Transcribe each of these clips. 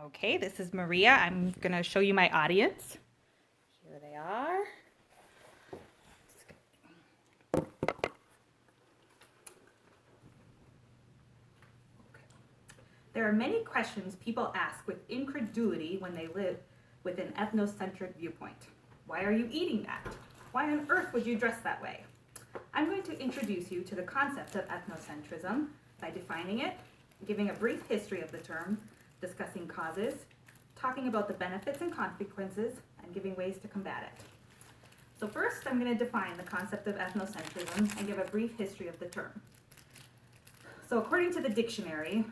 Okay, this is Maria. I'm going to show you my audience. Here they are. There are many questions people ask with incredulity when they live with an ethnocentric viewpoint. Why are you eating that? Why on earth would you dress that way? I'm going to introduce you to the concept of ethnocentrism by defining it, giving a brief history of the term, discussing causes, talking about the benefits and consequences, and giving ways to combat it. So first, I'm going to define the concept of ethnocentrism and give a brief history of the term. So according to the dictionary,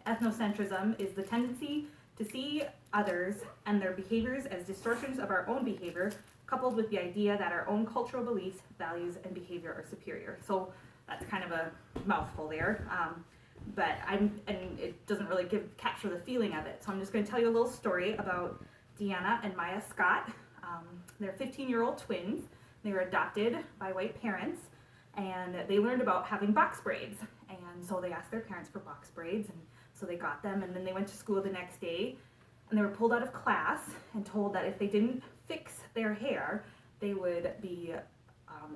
ethnocentrism is the tendency to see others and their behaviors as distortions of our own behavior, coupled with the idea that our own cultural beliefs, values, and behavior are superior. So that's kind of a mouthful there. And it doesn't really capture the feeling of it. So I'm just going to tell you a little story about Deanna and Maya Scott. They're 15-year-old twins. They were adopted by white parents, and they learned about having box braids. And so they asked their parents for box braids, and so they got them, and then they went to school the next day, and they were pulled out of class and told that if they didn't fix their hair, they would be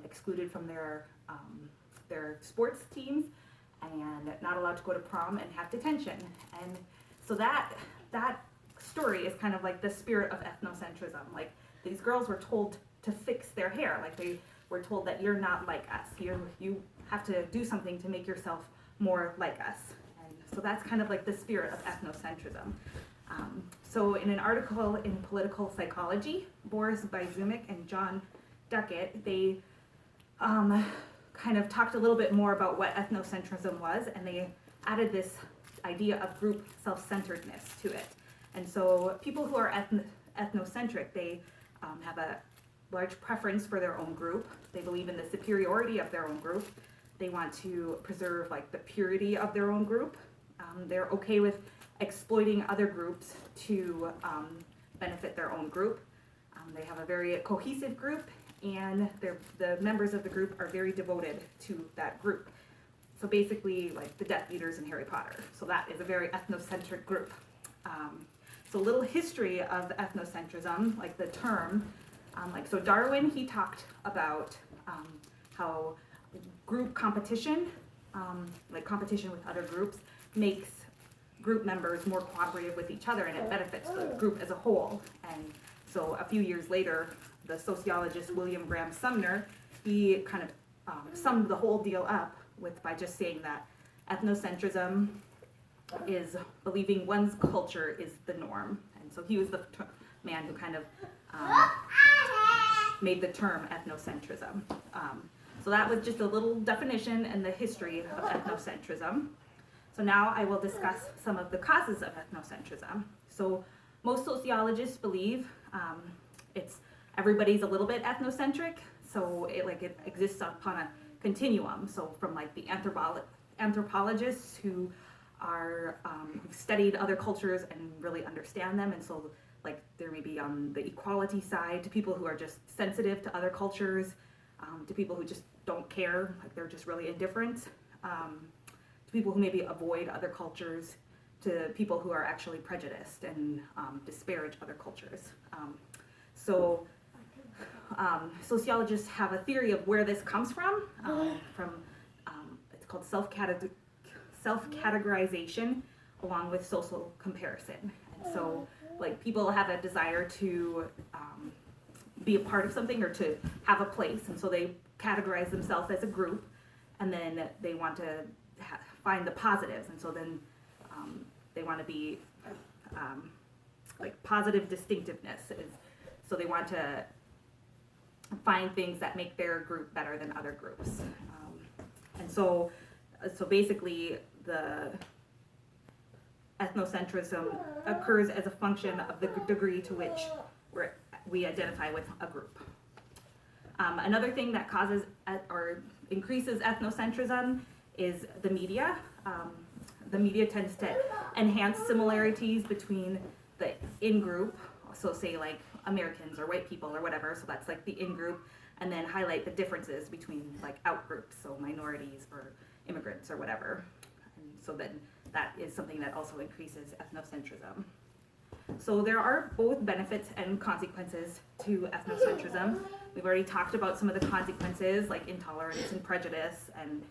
excluded from their sports teams and not allowed to go to prom and have detention. And so that story is kind of like the spirit of ethnocentrism. Like, these girls were told to fix their hair. Like, they were told that you're not like us. You have to do something to make yourself more like us. And so that's kind of like the spirit of ethnocentrism. So in an article in Political Psychology, Boris Byzumek and John Duckett, they kind of talked a little bit more about what ethnocentrism was, and they added this idea of group self-centeredness to it. And so people who are ethnocentric, they have a large preference for their own group. They believe in the superiority of their own group. They want to preserve like the purity of their own group. They're okay with exploiting other groups to benefit their own group. They have a very cohesive group, and the members of the group are very devoted to that group. So basically, like the Death Eaters in Harry Potter. So that is a very ethnocentric group. So a little history of ethnocentrism, like the term. So Darwin, he talked about how group competition, like competition with other groups, makes group members more cooperative with each other, and it benefits the group as a whole. And so a few years later, the sociologist William Graham Sumner, he kind of summed the whole deal up by just saying that ethnocentrism is believing one's culture is the norm. And so he was the man who kind of made the term ethnocentrism. So that was just a little definition and the history of ethnocentrism. So now I will discuss some of the causes of ethnocentrism. So most sociologists believe everybody's a little bit ethnocentric, so it exists upon a continuum. So from like the anthropologists who are who've studied other cultures and really understand them, and so like there may be on the equality side to people who are just sensitive to other cultures, to people who just don't care, like they're just really indifferent, to people who maybe avoid other cultures, to people who are actually prejudiced and disparage other cultures. Sociologists have a theory of where this comes from it's called self-categorization along with social comparison. And so like people have a desire to be a part of something or to have a place, and so they categorize themselves as a group, and then they want to find the positives, and so then they want to be like positive distinctiveness so they want to find things that make their group better than other groups. And so basically the ethnocentrism occurs as a function of the degree to which we identify with a group. Another thing that causes or increases ethnocentrism is the media. The media tends to enhance similarities between the in-group, so say like Americans or white people or whatever, so that's like the in-group, and then highlight the differences between like out-groups, so minorities or immigrants or whatever. And so then that is something that also increases ethnocentrism. So there are both benefits and consequences to ethnocentrism. We've already talked about some of the consequences, like intolerance and prejudice and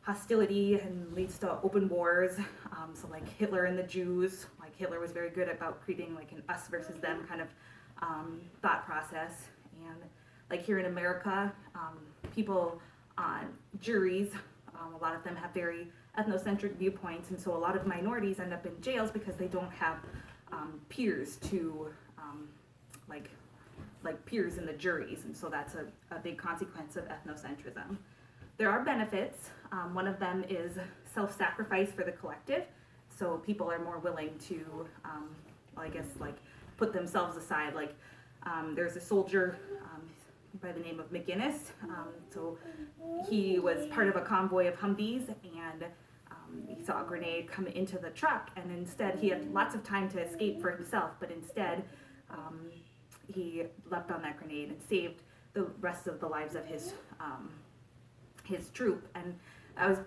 hostility, and leads to open wars. So like Hitler and the Jews, like Hitler was very good about creating like an us versus them kind of thought process. And like here in America, people on juries, a lot of them have very ethnocentric viewpoints, and so a lot of minorities end up in jails because they don't have peers to like peers in the juries, and so that's a big consequence of ethnocentrism. There are benefits. One of them is self-sacrifice for the collective, so people are more willing to, well, I guess, like put themselves aside. Like there's a soldier by the name of McGinnis. So he was part of a convoy of Humvees, and he saw a grenade come into the truck, and instead he had lots of time to escape for himself, but instead he leapt on that grenade and saved the rest of the lives of his troop. And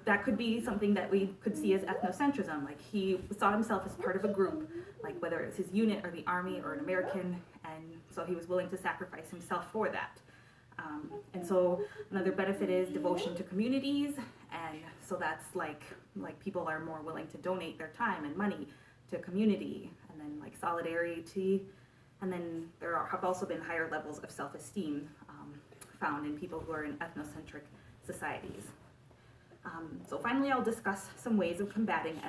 that could be something that we could see as ethnocentrism. Like he saw himself as part of a group, like whether it was his unit or the army or an American, and so he was willing to sacrifice himself for that. And so another benefit is devotion to communities, and so that's like people are more willing to donate their time and money to community, and then like solidarity, and then have also been higher levels of self-esteem found in people who are in ethnocentric societies. So finally, I'll discuss some ways of combating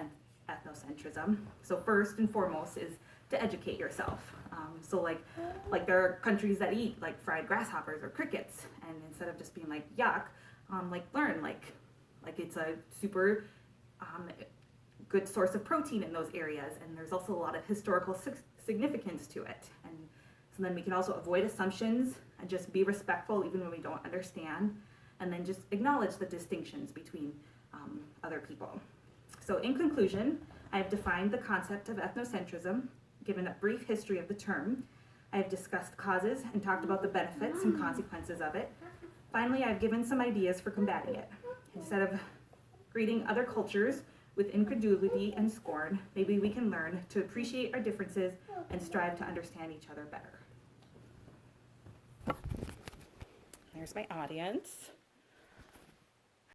ethnocentrism. So first and foremost is to educate yourself. So like there are countries that eat like fried grasshoppers or crickets, and instead of just being like yuck, like learn like it's a super good source of protein in those areas, and there's also a lot of historical significance to it. And so then we can also avoid assumptions and just be respectful even when we don't understand, and then just acknowledge the distinctions between other people. So in conclusion, I have defined the concept of ethnocentrism, given a brief history of the term. I have discussed causes and talked about the benefits and consequences of it. Finally, I've given some ideas for combating it. Instead of greeting other cultures with incredulity and scorn, maybe we can learn to appreciate our differences and strive to understand each other better. There's my audience.